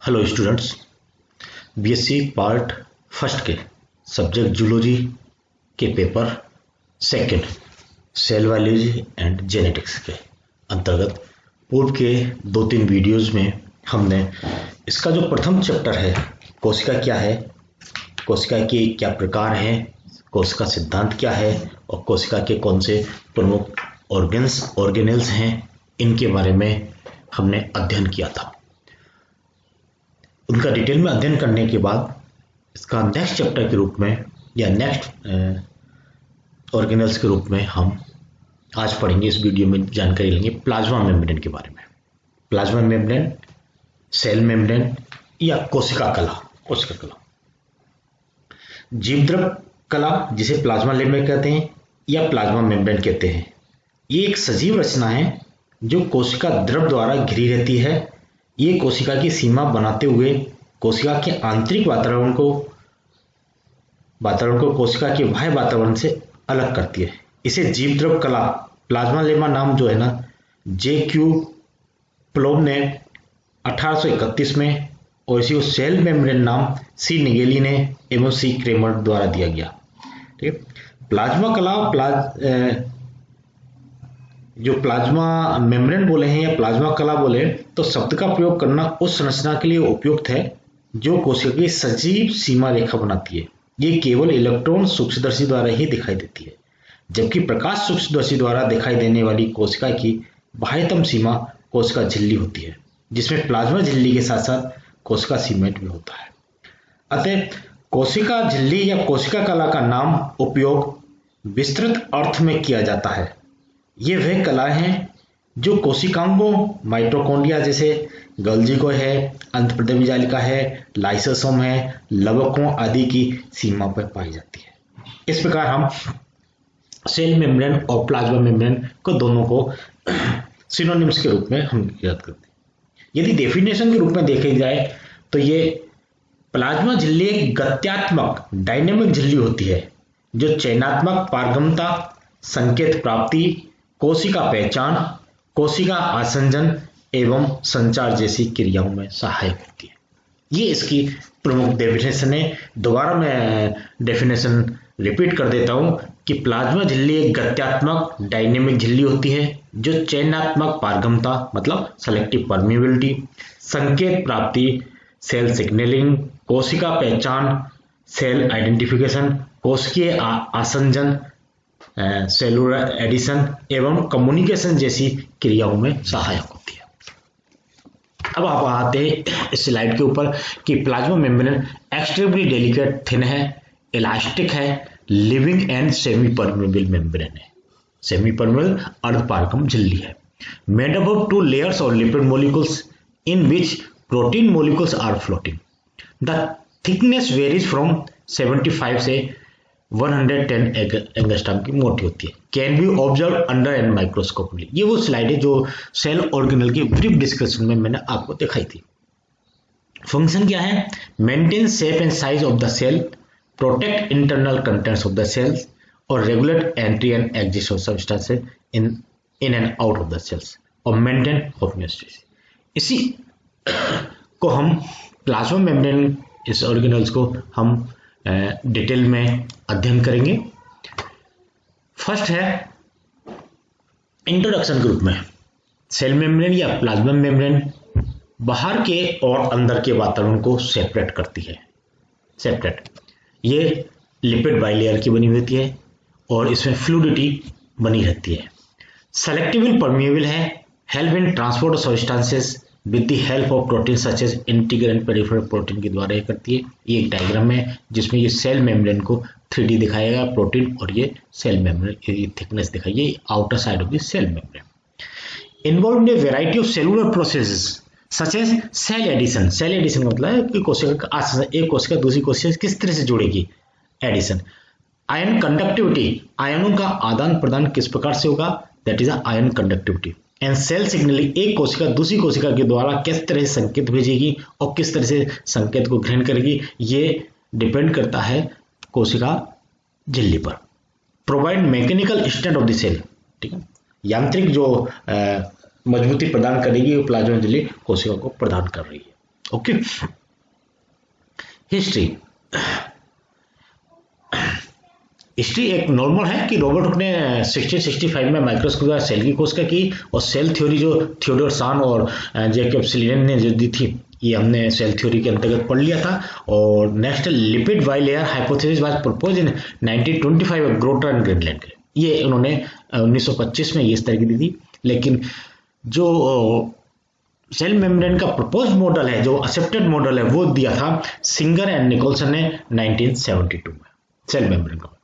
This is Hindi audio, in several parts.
Hello students, BSc part first के सब्जेक्ट जूलॉजी के paper second cell biology and genetics के अंतर्गत पूर्व के 2-3 वीडियोस में हमने इसका जो प्रथम चैप्टर है कोशिका क्या है, कोशिका के क्या प्रकार हैं, कोशिका सिद्धांत क्या है और कोशिका के कौन से प्रमुख ऑर्गेनेल्स हैं, इनके बारे में हमने अध्ययन किया था। उनका डिटेल में अध्ययन करने के बाद इसका नेक्स्ट चैप्टर के रूप में या नेक्स्ट ऑर्गेनेल्स के रूप में हम आज पढ़ेंगे। इस वीडियो में जानकारी लेंगे प्लाज्मा मेम्ब्रेन के बारे में। प्लाज्मा मेम्ब्रेन, सेल मेम्ब्रेन या कोशिका कला, जीवद्रव कला जिसे प्लाज्मा मेम्ब्रेन कहते हैं या प्लाज्मा मेम्ब्रेन कहते हैं। ये एक सजीव रचना है जो कोशिका द्रव द्वारा घिरी रहती है। ये कोशिका की सीमा बनाते हुए कोशिका के आंतरिक वातावरण को कोशिका के बाह्य वातावरण से अलग करती है। इसे जीवद्रव कला प्लाज्मा लेमा नाम जो है ना J.Q. प्लोम ने 1831 में और इसी को सेल मेम्ब्रेन नाम C. निगेली ने एवं C. क्रेमर द्वारा दिया गया। ठीक है, प्लाज्मा कला जो प्लाज्मा मेम्ब्रेन बोले हैं या प्लाज्मा कला बोले तो शब्द का प्रयोग करना उस संरचना के लिए उपयुक्त है जो कोशिका की सजीव सीमा रेखा बनाती है। ये केवल इलेक्ट्रॉन सूक्ष्मदर्शी द्वारा ही दिखाई देती है, जबकि प्रकाश सूक्ष्मदर्शी द्वारा दिखाई देने वाली कोशिका की बाह्यतम सीमा कोशिका झिल्ली होती है, जिसमें प्लाज्मा झिल्ली के साथ साथ कोशिका सीमेंट भी होता है। अतः कोशिका झिल्ली या कोशिका कला का नाम उपयोग विस्तृत अर्थ में किया जाता है। ये वह कलाएं हैं जो कोशिकाओं को माइटोकॉन्ड्रिया जैसे गोल्गी को है, अंतःप्रदेमी जालिका है, लाइसोसोम है, लवकों आदि की सीमा पर पाई जाती है। इस प्रकार हम सेल मेम्ब्रेन और प्लाज्मा मेम्ब्रेन को दोनों को सिनोनिम्स के रूप में हम याद करते हैं। यदि डेफिनेशन के रूप में देखी जाए तो ये प्लाज्मा झिल्ली एक गत्यात्मक डायनेमिक झिल्ली होती है जो चयनात्मक पारगम्यता, संकेत प्राप्ति, कोशिका पहचान, कोशिका आसंजन एवं संचार जैसी क्रियाओं में सहायक होती है। ये इसकी प्रमुख डेफिनेशन है। दोबारा मैं डेफिनेशन रिपीट कर देता हूं कि प्लाज्मा झिल्ली एक गत्यात्मक डायनेमिक झिल्ली होती है जो चयनात्मक पारगम्यता मतलब सेलेक्टिव परमिएबिलिटी, संकेत प्राप्ति, सेल सिग्नलिंग, कोशिका पहचान, सेल आइडेंटिफिकेशन, कोशिकीय आसंजन, सेलुलर एडिशन एवं कम्युनिकेशन जैसी क्रियाओं में सहायक होती है। अब आप आते हैं इस स्लाइड के ऊपर कि plasma membrane extremely delicate, thin है, इलास्टिक है, living and semi permeable membrane है। सेमी परमेबल अर्धपारगम झिल्ली है। मेड अप ऑफ 2 लेयर्स और lipid molecules in which protein molecules are floating. The thickness varies from 75 से 110 एंगस्ट्रॉम की मोटी होती है। Can be observe under an microscope. ये वो स्लाइड है जो सेल ऑर्गेनल की ब्रीफ डिस्कशन में मैंने आपको दिखाई थी। फंक्शन क्या है? Maintain shape and size of the cell, protect internal contents of the cells और regulate entry and exit of substances in and out of the cells और मेंटेन होमोस्टेसिस। इसी को हम प्लाज्मा मेम्ब्रेन, इस ऑर्गेनल्स को हम डिटेल में अध्ययन करेंगे। फर्स्ट है इंट्रोडक्शन के रूप में सेल मेम्ब्रेन या प्लाज्मा मेम्ब्रेन बाहर के और अंदर के वातावरण को सेपरेट करती है। ये लिपिड बाइलेयर की बनी होती है और इसमें फ्लूइडिटी बनी रहती है। सेलेक्टिवली परमिएबल है, help in transport of substances with the help of protein such as integral and peripheral protein के द्वारा ये करती है। ये एक डायग्राम है जिसमें ये सेल मेम्ब्रेन को 3D दिखाया गया, प्रोटीन और ये सेल मेम्ब्रेन की थिकनेस दिखाई, ये outer side of the cell membrane. Involve in a variety of cellular processes such as cell adhesion. Cell adhesion का मतलब है कि कोशिका एक कोशिका दूसरी कोशिका किस तरह से जुड़ेगी, एडिशन। आयन कंडक्टिविटी, आयनों का आदान प्रदान किस प्रकार से होगा, that is ion conductivity. And cell signaling, एक कोशिका दूसरी कोशिका के द्वारा किस तरह से संकेत भेजेगी और किस तरह से संकेत को ग्रहण करेगी, ये डिपेंड करता है कोशिका झिल्ली पर। Provide mechanical strength of the cell, ठीक है, यांत्रिक जो मजबूती प्रदान करेगी वो प्लाज्मा झिल्ली कोशिका को प्रदान कर रही है। ओके, हिस्ट्री एक नॉर्मल है कि रॉबर्ट हुक ने 1665 में माइक्रोस्कोप द्वारा सेल की खोज की और सेल थ्योरी जो थियोडोर सान और जैकब सिलियन ने जो दी थी ये हमने सेल थ्योरी के अंतर्गत पढ़ लिया था। और next lipid bilayer hypothesis was propose in 1925 Gorter and Greenland के, ये उन्होंने 1925 में ये इस तरह की दी थी। लेकिन जो सेल मेम्ब्रेन का प्रपोज मॉडल है, जो एक्सेप्टेड मॉडल है, वो दिया था सिंगर एंड निकोलसन ने 1972 में सेल मेम्ब्रेन का।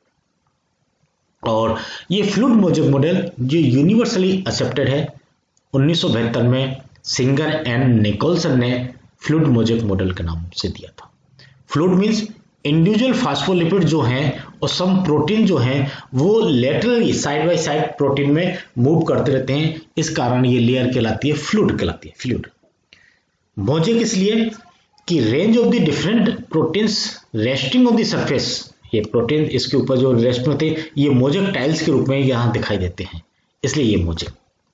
और ये फ्लूइड मोजेक मॉडल जो यूनिवर्सली एक्सेप्टेड है 1972 में सिंगर एंड निकोलसन ने फ्लूइड मोजेक मॉडल के नाम से दिया था। फ्लूइड मींस इंडिविजुअल फास्फोलिपिड जो हैं और सम प्रोटीन जो हैं वो laterally side by side protein में मूव करते रहते हैं, इस कारण ये लेयर कहलाती है फ्लूइड कहलाती है। फ्लूइड मोजेक इसलिए कि range of the different proteins resting on the surface, ये प्रोटीन इसके ऊपर जो रेस्ट में होते हैं ये मोजेक टाइल्स के रूप में यहाँ दिखाई देते हैं, इसलिए ये मोजेक।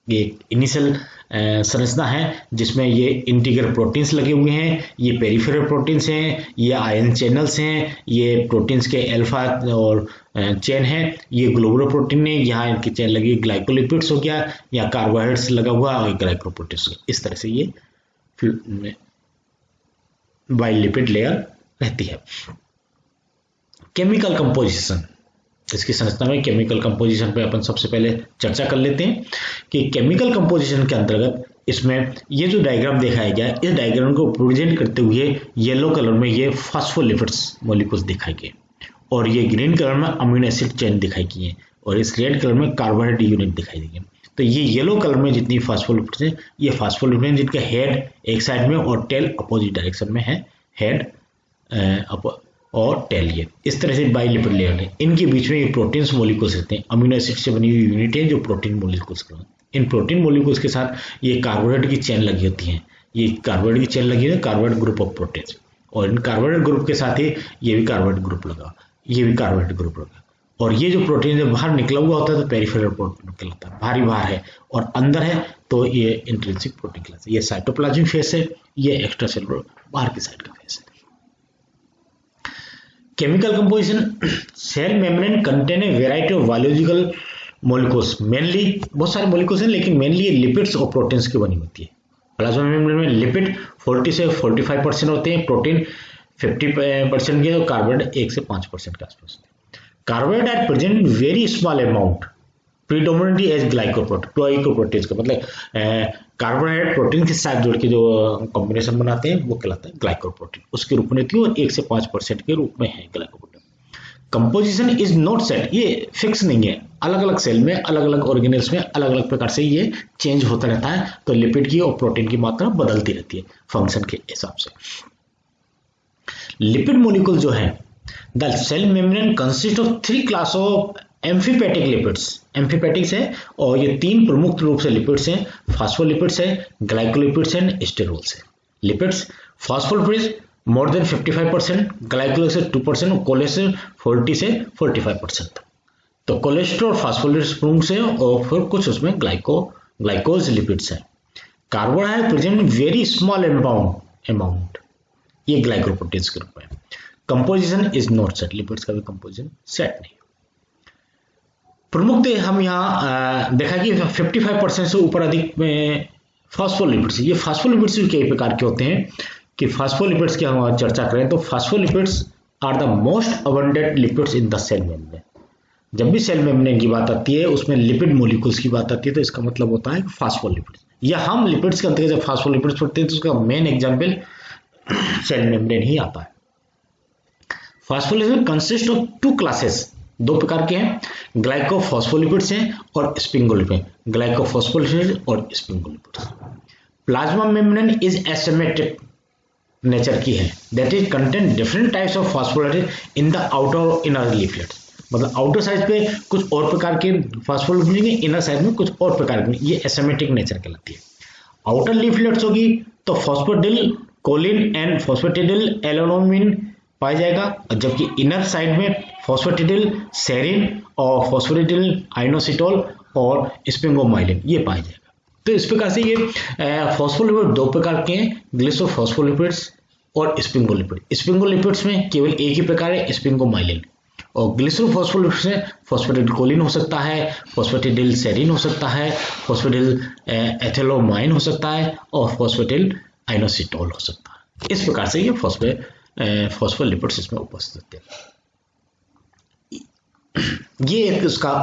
ये इनिशियल संरचना है जिसमें ये इंटीग्रल प्रोटीन्स लगे हुए हैं, ये पेरिफेरल प्रोटीन्स हैं, ये आयन चैनल्स हैं, ये प्रोटीन्स के अल्फा और चेन है, ये ग्लोबुलर प्रोटीन है, यहाँ इनकी चेन लगी, ग्लाइकोलिपिड्स हो गया, या कार्बोहाइड्रेट्स लगा हुआ और ग्लाइकोप्रोटीन्स। इस तरह से ये बाइलिपिड लेयर रहती है। केमिकल कंपोजिशन, इसकी संरचना में केमिकल कंपोजिशन पे अपन सबसे पहले चर्चा कर लेते हैं कि केमिकल कंपोजिशन के अंतर्गत इसमें ये जो डायग्राम दिखाया गया है, इस डायग्राम को प्रेजेंट करते हुए येलो कलर में ये फास्फोलिपिड्स मॉलिक्यूल्स दिखाई गए और ये ग्रीन कलर में अमीनो एसिड चेन दिखाई गई है और इस रेड कलर में कार्बोहाइड्रेट यूनिट दिखाई देंगे। तो ये येलो कलर में जितनी फास्फोलिपिड्स हैं ये फास्फोलिपिड्स जिनका हेड एक साइड में और टेल अपोजिट डायरेक्शन में है, हेड और टेल ये इस तरह से बाइलिपिड लेयर है। इनके बीच में ये प्रोटीन्स मॉलिक्यूल्स रहते हैं, अमीनो एसिड से बनी हुई यूनिट है जो प्रोटीन मॉलिक्यूल्स कहलाते हैं। इन प्रोटीन मॉलिक्यूल्स के साथ ये कार्बोहाइड्रेट की चेन लगी होती है, ये कार्बोहाइड्रेट की चेन लगी है कार्बोहाइड्रेट ग्रुप ऑफ प्रोटीन्स, और इन कार्बोहाइड्रेट ग्रुप के साथ ही ये भी कार्बोहाइड्रेट ग्रुप लगा, ये भी कार्बोहाइड्रेट ग्रुप लगा। और ये जो प्रोटीन जब बाहर निकला हुआ होता है तो पेरिफेरल प्रोटीन कहलाता है, बाहरी बाहर है, और अंदर है तो ये इंट्रिंसिक प्रोटीन कहलाता है। ये साइटोप्लाज्मिक फेस है, ये एक्स्ट्रा सेलुलर बाहर की साइड का फेस है। Chemical composition, cell membrane contain a variety of biological molecules, mainly बहुत सारे मॉलिक्यूल्स हैं लेकिन मेनली ये लिपिड्स और प्रोटीन्स की बनी होती है। प्लाज्मा मेम्ब्रेन में लिपिड 40 से 45% होते हैं, प्रोटीन 50% के, और कार्बोहाइड्रेट 1 से 5% के आसपास होते हैं। Carbohydrate present very small amount predominantly as glycoproteins का मतलब कार्बोहाइड्रेट प्रोटीन के साथ जोड़ के जो कॉम्बिनेशन बनाते हैं वो कहलाता है ग्लाइकोप्रोटीन, उसके रूप में रहती है और 1 से 5% के रूप में है glycoprotein. Composition is not set, ये फिक्स नहीं है, अलग अलग सेल में अलग अलग ऑर्गेनेल्स में अलग अलग प्रकार से ये चेंज होता रहता है, तो लिपिड की और प्रोटीन की मात्रा बदलती रहती है फंक्शन के हिसाब से। लिपिड मॉलिक्यूल जो है, the cell membrane consist of 3 class of amphipathic lipids, amphipathics है और ये 3 प्रमुख रूप से लिपिड्स हैं, फास्फोलिपिड्स है, ग्लाइकोलिपिड्स एंड स्टेरोल्स है। Lipids, phospholipids more than 55%, glycolipids 2%, cholesterol 40 से 45%। तो कोलेस्ट्रॉल फास्फोलिपिड्स प्रमुख से और फिर कुछ उसमें ग्लाइकोज लिपिड्स है। Carbohydrate present very small amount, ये ग्लाइकोप्रोटीन्स के रूप में। Composition is not set, lipids का भी कंपोजिशन सेट नहीं। प्रमुख हम यहाँ देखा कि 55% से ऊपर अधिक में फास्फोलिपिड्स, ये फास्फोलिपिड्स कई प्रकार के होते हैं कि फास्फोलिपिड्स की हम चर्चा करें तो phospholipids are the most abundant lipids in the cell membrane. जब भी सेल मेम्ब्रेन की बात आती है उसमें लिपिड मॉलिक्यूल्स की बात आती है तो इसका मतलब होता है फास्फोलिपिड्स, या हम लिपिड्स के अंतर्गत जब फास्फोलिपिड्स पढ़ते हैं तो उसका मेन एग्जाम्पल सेल मेम्ब्रेन ही आता है। फास्फोलिपिड कंसिस्ट ऑफ 2 क्लासेस, 2 प्रकार के हैं, ग्लाइकोफॉस्फोलिपिड्स हैं और स्पिंगोलिपिड, ग्लाइकोफॉस्फोलिपिड्स और sphingolipids. Plasma membrane is asymmetric nature की है, that is contain different types of phospholipid in the outer और इनर लीफलेट्स, मतलब आउटर साइड पे कुछ और प्रकार के फास्फोलिपिड हैं, इनर साइड में कुछ और प्रकार के, ये एसिमेट्रिक नेचर कहलाती है। आउटर लीफलेट्स होगी तो फॉस्फेटिडिल कोलिन एंड फॉस्फेटिडिल एलेनोमिन पाया जाएगा, जबकि इनर साइड में फॉस्फेटिडिल सेरिन और फॉस्फेटिडिल आइनोसिटोल और स्पिंगोमाइलिन ये पाया जाएगा। तो इस प्रकार से ये फॉस्फोलिपिड दो प्रकार के हैं, ग्लिसरोफॉस्फोलिपिड्स और स्पिंगोलिपिड। स्पिंगोलिपिड्स में केवल एक ही प्रकार है, स्पिंगोमाइलिन, और ग्लिसरोफॉस्फोलिपिड्स में फॉस्फेटिडकोलिन हो सकता है, फॉस्फेटिडिल सेरिन हो सकता है, फॉस्फेटिल एथिलोमाइन हो सकता है और फॉस्फेटिल आइनोसिटोल हो सकता है। इस प्रकार से ये फॉस्फोलिपिड्स इसमें उपस्थित होते हैं। ये एक इसका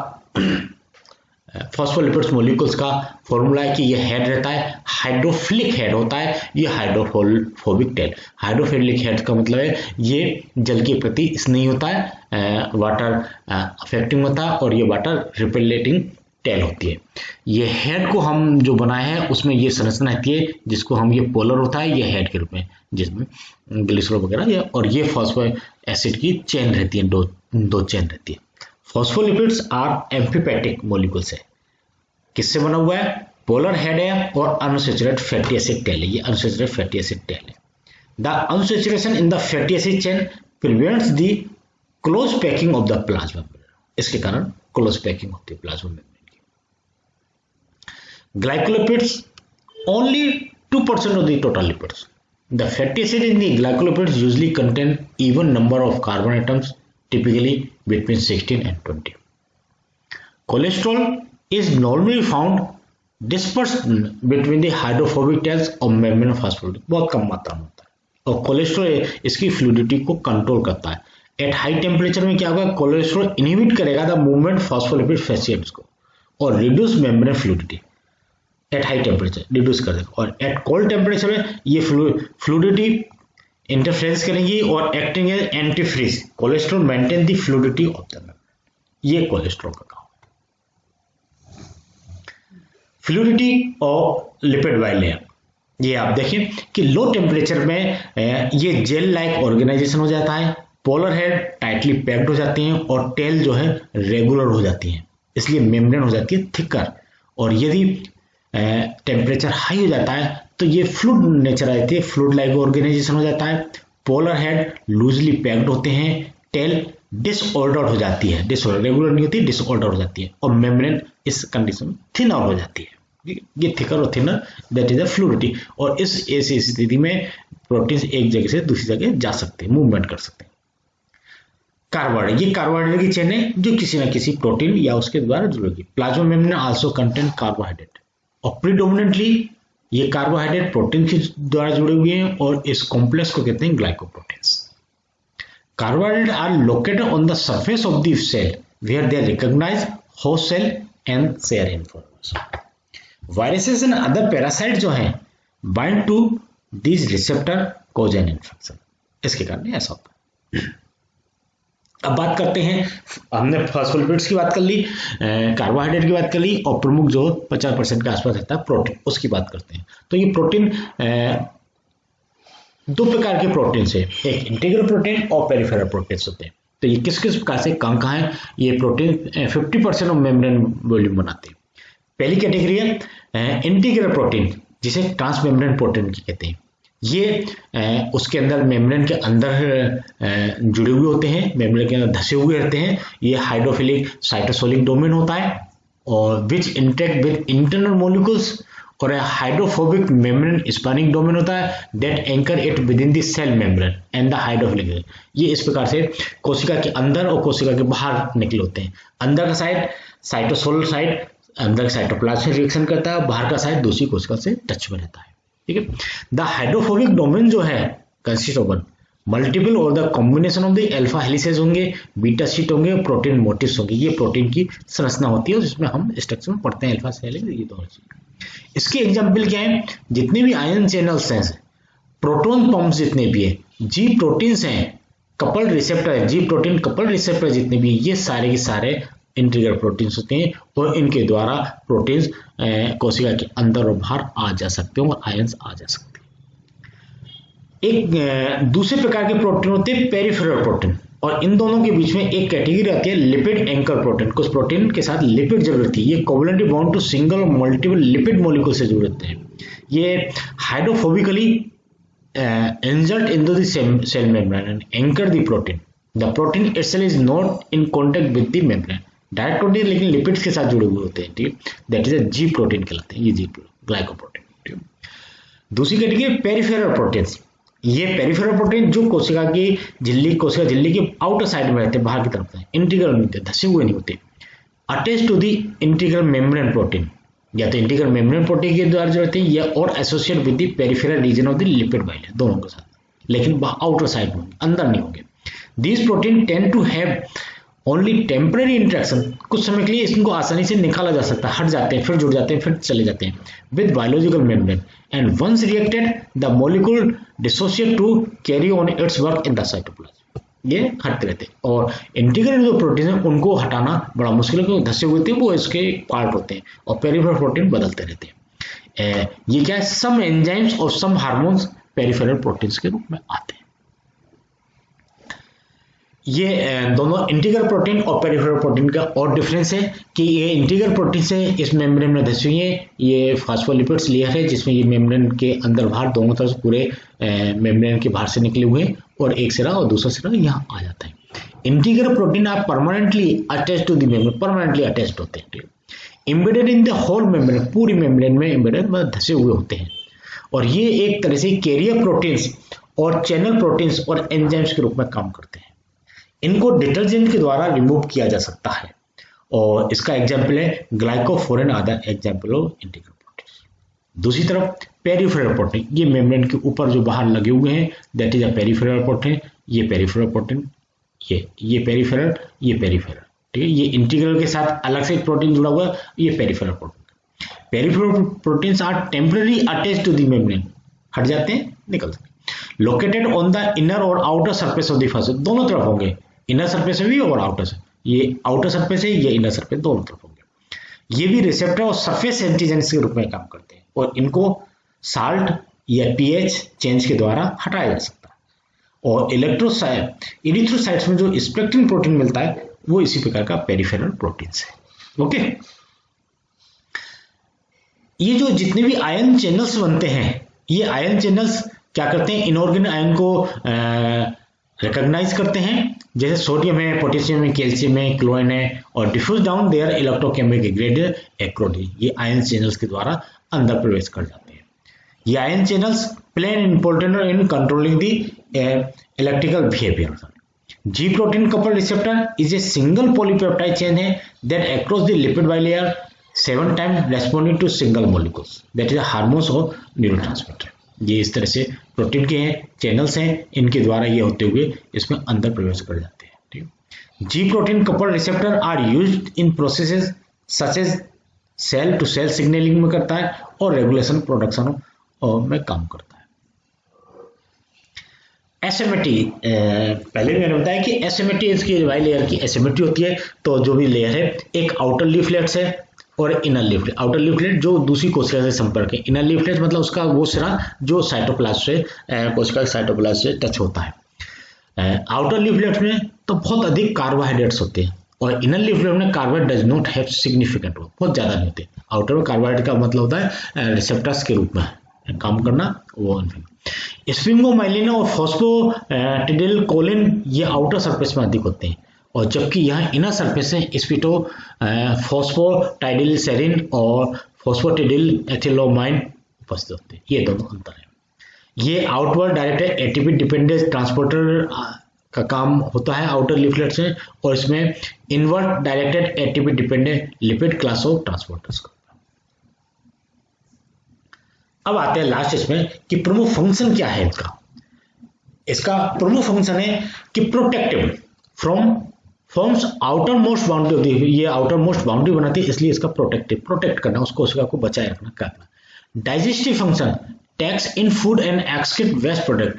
फॉस्फोलिपिड्स मॉलिक्यूल्स का फॉर्मूला है कि ये हेड रहता है, हाइड्रोफिलिक हेड होता है, ये हाइड्रोफोबिक टेल। हाइड्रोफिलिक हेड का मतलब है ये जल के प्रति स्नेही होता है, वाटर अफेक्टिंग होता है, और ये वाटर रिपेलेटिंग टेल होती है। ये हेड को हम जो बनाए हैं उसमें ये संरचना रहती है जिसको हम, ये पोलर होता है ये हेड के रूप में, जिसमें ग्लिसरॉल वगैरह, और ये फॉस्फो एसिड की चेन रहती है, दो चेन रहती है। फॉस्फोलिपिड्स आर एम्फीपैथिक मॉलिक्यूल्स है। किससे बना हुआ है? पोलर हेड है और अनसैचुरेटेड फैटी एसिड टेल है, ये अनसैचुरेटेड फैटी एसिड टेल है। The unsaturation in the fatty acid chain prevents the close packing of the plasma membrane, इसके कारण क्लोज पैकिंग होती है प्लाज्मा मेम्ब्रेन की। Glycolipids only 2% of the total lipids. The fatty acid in the glycolipids usually contain even number of carbon atoms, typically between 16 and 20. Cholesterol is normally found dispersed between the hydrophobic tails of membrane phospholipids, बहुत कम मात्रा में होता है, और कोलेस्ट्रॉल इसकी फ्लूइडिटी को कंट्रोल करता है। एट हाई टेम्परेचर में क्या होगा? कोलेस्ट्रॉल इनहिबिट करेगा द मूवमेंट फॉस्फोलिपिड फैसिएट्स को और reduce membrane fluidity. At high temperature reduce कर देगा, और एट कोल्ड टेम्परेचर में ये फ्लूइडिटी इंटरफेरेंस करेंगी और acting as antifreeze. Cholesterol maintain the fluidity of the membrane, ये कोलेस्ट्रॉल का काम है। फ्लूइडिटी और लिपिड बाय लेयर, ये आप देखिए कि लो टेम्परेचर में ये जेल लाइक ऑर्गेनाइजेशन हो जाता है, पोलर हेड टाइटली पैक्ड हो जाती हैं और टेल जो है रेगुलर हो जाती है, इसलिए मेम्ब्रेन हो जाती है थिकर। और यदि टेम्परेचर हाई हो जाता है तो ये फ्लूइड नेचर आती है, फ्लूइड लाइक ऑर्गेनाइजेशन हो जाता है, पोलर हेड लूजली पैक्ड होते हैं, टेल डिसऑर्डर्ड हो जाती है, डिसऑर्डर रेगुलर नहीं होती, डिसऑर्डर हो जाती है, और मेम्ब्रेन इस कंडीशन में थिनर हो जाती है। ये थिकर और thinner that is the fluidity. और इस ऐसी स्थिति में प्रोटीन एक जगह से दूसरी जगह जा सकते हैं, मूवमेंट कर सकते हैं। कार्बोहाइड्रेट, ये कार्बोहाइड्रेट की चेन है जो किसी न किसी प्रोटीन या उसके द्वारा जुड़ेगी। Plasma membrane also contain carbohydrate, और प्रीडोमिनेंटली ये कार्बोहाइड्रेट प्रोटीन के द्वारा जुड़े हुए हैं, और इस कॉम्प्लेक्स को कहते हैं glycoproteins. Carbohydrate are located on the surface of the cell where they recognize host cell and share information. Viruses and other parasite जो हैं bind to this receptor cause an infection, इसके कारण ऐसा होता है। अब बात करते हैं, हमने फॉस्फोलिपिड्स की बात कर ली, कार्बोहाइड्रेट की बात कर ली, और प्रमुख जो 50% के आसपास रहता है प्रोटीन, उसकी बात करते हैं। तो ये प्रोटीन दो प्रकार के प्रोटीन है, एक इंटीग्रल प्रोटीन और पेरिफेरल प्रोटीन होते हैं। तो ये किस किस प्रकार से कहाँ है? ये प्रोटीन 50% ऑफ मेम्ब्रेन वॉल्यूम बनाते हैं। पहली कैटेगरी है इंटीग्रल प्रोटीन, जिसे ट्रांसमेम्ब्रेन प्रोटीन की कहते हैं। ये उसके अंदर मेम्ब्रेन के अंदर जुड़े हुए होते हैं, मेम्ब्रेन के अंदर धसे हुए रहते हैं। ये हाइड्रोफिलिक साइटोसोलिक डोमेन होता है, और which interact with internal molecules, और हाइड्रोफोबिक मेम्ब्रेन स्पैनिंग डोमेन होता है that anchor it within the cell membrane and the hydrophilic. ये इस प्रकार से कोशिका के अंदर और कोशिका के बाहर निकले होते हैं। अंदर का साइड साइटोसोल साइड अंदर का साइटोप्लाज्म से रिएक्शन करता है, बाहर का साइड दूसरी कोशिका से टच में रहता है। ठीक है। द हाइड्रोफोबिक डोमेन जो है कंसिस्ट ऑफ मल्टीपल और the combination of the alpha helices होंगे, बीटा शीट होंगे, प्रोटीन मोटिव्स होंगे। ये प्रोटीन की संरचना होती है जिसमें हम स्ट्रक्चर में पढ़ते हैं, अल्फा हेलिस, ये दोनों चीज। इसके एग्जाम्पल क्या है? जितने भी आयन चैनल्स हैं, प्रोटॉन पंप्स जितने भी है, जी प्रोटीन्स हैं, कपल्ड रिसेप्टर है, जी प्रोटीन कपल्ड रिसेप्टर जितने भी, ये सारे के सारे इंटीग्रल प्रोटीन्स होते हैं, और इनके द्वारा प्रोटीन्स कोशिका के अंदर और बाहर आ जा सकते हैं और आयंस आ जा सकते हैं। एक दूसरे प्रकार के प्रोटीन होते हैं पेरिफेरल प्रोटीन, और इन दोनों के बीच में एक कैटेगरी आती है लिपिड एंकर प्रोटीन। कुछ प्रोटीन के साथ लिपिड जरूर होती है, ये कोवलेंटली बॉन्ड टू सिंगल और मल्टीपल लिपिड मॉलिक्यूल से जुड़े होते हैं। ये hydrophobically insert into the cell membrane and anchor the protein. The protein itself is not in contact with the membrane. Direct protein लेकिन लिपिड्स के साथ जुड़े हुए होते हैं, ठीक है, दैट इज जी प्रोटीन कहलाते हैं, ये जी ग्लाइकोप्रोटीन, ठीक है। दूसरी कैटेगरी पेरिफेरल प्रोटीन्स, ये पेरिफेरल प्रोटीन जो कोशिका झिल्ली के आउटर साइड में रहते हैं, बाहर की तरफ है, इंटीग्रल नहीं होते, धसे हुए नहीं होते, attach to the integral membrane protein, या तो इंटीग्रल मेम्ब्रेन प्रोटीन के द्वारा जो रहते हैं या और associate with the peripheral region of the lipid bilayer, दोनों के साथ, लेकिन आउटर साइड में, अंदर नहीं होंगे। These protein tend to have only temporary interaction, कुछ समय के लिए इनको आसानी से निकाला जा सकता है, हट जाते हैं, फिर जुड़ जाते हैं, फिर चले जाते हैं, with biological membrane, and once reacted the molecule dissociate to carry on its work in the cytoplasm, ये हटते रहते हैं। और इंटीग्रल जो प्रोटीन है उनको हटाना बड़ा मुश्किल है, क्योंकि धसे हुए थे वो इसके पार्ट होते हैं, और पेरिफेरल प्रोटीन बदलते रहते हैं। ये क्या है, सम एंजाइम्स और सम हार्मोन्स पेरिफेरल प्रोटीन्स के रूप में आते हैं। ये दोनों इंटीग्रल प्रोटीन और पेरिफेरल प्रोटीन का और डिफरेंस है कि ये इंटीग्रल प्रोटीन से इस मेम्ब्रेन में धसी हुई है, ये फास्फोलिपिड्स लेयर है जिसमें ये मेम्ब्रेन के अंदर बाहर दोनों तरफ से पूरे मेम्ब्रेन के बाहर से निकले हुए हैं, और एक सिरा और दूसरा सिरा यहाँ आ जाता है। इंटीग्रल प्रोटीन आप permanently attach to the membrane, permanently attached होते हैं, embedded in the whole membrane, पूरी मेम्ब्रेन में इम्बेडेड मतलब धसे हुए होते हैं, और ये एक तरह से कैरियर प्रोटीन्स और चैनल प्रोटीन्स और एंजाइम्स के रूप में काम करते हैं। इनको डिटर्जेंट के द्वारा रिमूव किया जा सकता है, और इसका एग्जाम्पल है glycophorin, other example of integral protein. दूसरी तरफ पेरिफेरल प्रोटीन, ये मेम्ब्रेन के ऊपर जो बाहर लगे हुए हैं, that is a peripheral protein, ये पेरिफेरल प्रोटीन, ये पेरिफेरल, ये पेरिफेरल, ठीक है। ये इंटीग्रल के साथ अलग से प्रोटीन जुड़ा हुआ है, ये peripheral protein. Peripheral proteins are temporary attached to the membrane, हट जाते हैं, निकल जाते हैं, लोकेटेड ऑन द इनर और outer surface of the phospho, दोनों तरफ होंगे, इनर सरफेस में भी और आउटर से, ये आउटर सरफेस है, ये इनर सरफेस, दोनों तरफ होंगे। ये भी रिसेप्टर और सरफेस एंटीजेंस के रूप में काम करते हैं, और इनको साल्ट या पीएच चेंज के द्वारा हटाया जा सकता है। और इरिथ्रोसाइट्स में जो स्पेक्ट्रिन प्रोटीन मिलता है वो इसी प्रकार का पेरिफेरल प्रोटीन है, ओके। ये जो जितने भी आयन चैनल्स बनते हैं, ये आयन चैनल्स क्या करते हैं, इनऑर्गेनिक आयन को रिकॉग्नाइज करते हैं, जैसे सोडियम है, पोटेशियम है, कैल्शियम है, क्लोरीन है, और diffuse down their electrochemical gradient एक्रोडी, ये आयन चैनल्स के द्वारा अंदर प्रवेश कर जाते हैं। ये ion channels play an important in controlling the electrical behaviour. G protein couple receptor is a single polypeptide chain है that across the lipid bilayer 7 time responding to single molecules, that is hormones और न्यूरोट्रांसमीटर। ये इस तरह से प्रोटीन के चैनल्स हैं, इनके द्वारा ये होते हुए इसमें अंदर प्रवेश कर जाते हैं, ठीक। G protein couple receptor are used in processes such as cell to cell signalling में करता है, और रेगुलेशन प्रोडक्शन में काम करता है। एसिमेट्री, पहले भी मैंने बताया कि एसिमेट्री इसकी बाइलेयर की एसिमेट्री होती है, तो जो भी लेयर है, एक आउटर लीफलेट्स है और इनर लीफलेट। आउटर लीफलेट जो दूसरी कोशिका से संपर्क है, इनर लीफलेट मतलब उसका वो सिरा जो साइटोप्लाज्म से कोशिका के साइटोप्लाज्म से टच होता है। आउटर लीफलेट में तो बहुत अधिक कार्बोहाइड्रेट्स होते हैं, और इनर लीफलेट में carbohydrate does not have significant, बहुत ज्यादा नहीं होते। आउटर में कार्बोहाइड्रेट का मतलब होता है रिसेप्टर्स के रूप में काम करना, वो स्फिंगोमाइलिन और फॉस्फोटिडिलकोलिन ये आउटर सरफेस में अधिक होते हैं, और जबकि यहाँ इनर सरफेस है स्पीटो फॉस्फोटाइडिलसेरिन और फॉस्फोटिडिल एथिलोमाइन उपस्थित होते हैं। ये दोनों अंतर है। ये outward directed ATP dependent transporter का काम होता है आउटर लीफलेट से, और इसमें invert directed ATP dependent lipid class of transporters का। अब आते हैं लास्ट इसमें कि प्रमुख फंक्शन क्या है इसका। इसका प्रमुख फंक्शन है कि protective from forms outer most boundary होती है, ये आउटर मोस्ट बाउंड्री बनाती है, इसलिए इसका प्रोटेक्ट करना, उस कोशिका को बचाए रखना, करना। Digestive function takes in food and excrete waste product,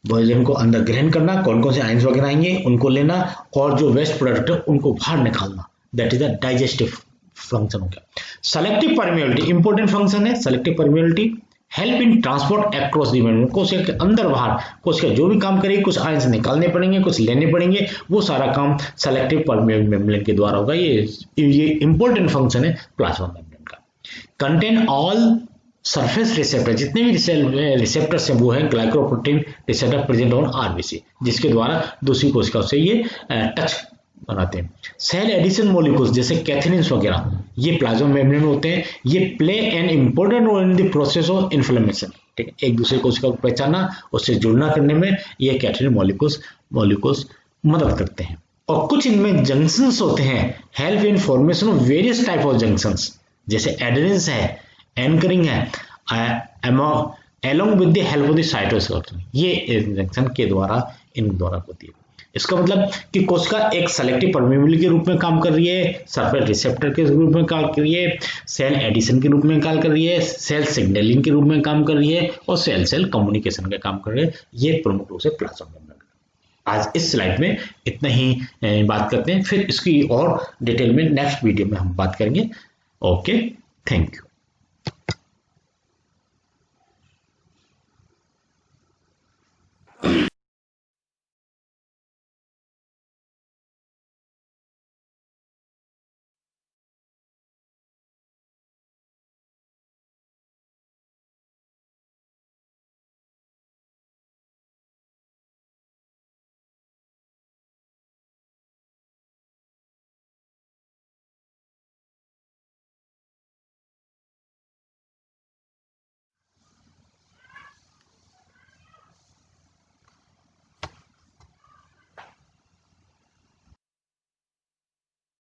भोजन को अंदर ग्रहण करना, कौन कौन से आयंस वगैरह आएंगे उनको लेना, और जो वेस्ट प्रोडक्ट है उनको बाहर निकालना, that is the digestive function हो गया। सेलेक्टिव परमिएबिलिटी इंपॉर्टेंट फंक्शन है। Selective permeability help in transport across the membrane, कोशिका के अंदर बाहर कोशिका जो भी काम करेगी, कुछ आयंस निकालने पड़ेंगे, कुछ लेने पड़ेंगे, वो सारा काम सेलेक्टिव परमिएबल मेम्ब्रेन के द्वारा होगा। ये इंपॉर्टेंट फंक्शन है प्लाज्मा मेम्ब्रेन का। कंटेन ऑल सरफेस रिसेप्टर, जितने भी रिसेप्टर्स हैं वो है glycoprotein receptor present on RBC, जिसके द्वारा दूसरी कोशिकाओं से ये टच बनाते हैं। सेल एडिशन मॉलिक्यूल्स जैसे कैथेनिन्स वगैरह ये प्लाज्मा मेम्ब्रेन में होते हैं। ये play an important role in the process of inflammation, ठीक है, एक दूसरे कोशिका को पहचानना, उससे जुड़ना करने में ये कैथेनिन मॉलिक्यूल्स मदद करते हैं। और कुछ इनमें जंक्शंस होते हैं, help in formation of various type of junctions, जैसे एडेनिन्स है, एंकरिंग है, along with the help of the cytoskeleton, ये जंक्शन के द्वारा इन द्वारा होती है। इसका मतलब कि कोशिका एक सेलेक्टिव परमेबिलिटी के रूप में काम कर रही है, सरफेस रिसेप्टर के रूप में काम कर रही है, सेल एडिशन के रूप में काम कर रही है, सेल सिग्नलिंग के रूप में काम कर रही है, और सेल सेल कम्युनिकेशन का काम कर रही है। ये प्रमुख रूप से प्लाज्मा मेम्ब्रेन। आज इस स्लाइड में इतना ही बात करते हैं, फिर इसकी और डिटेल में नेक्स्ट वीडियो में हम बात करेंगे। Okay, thank you.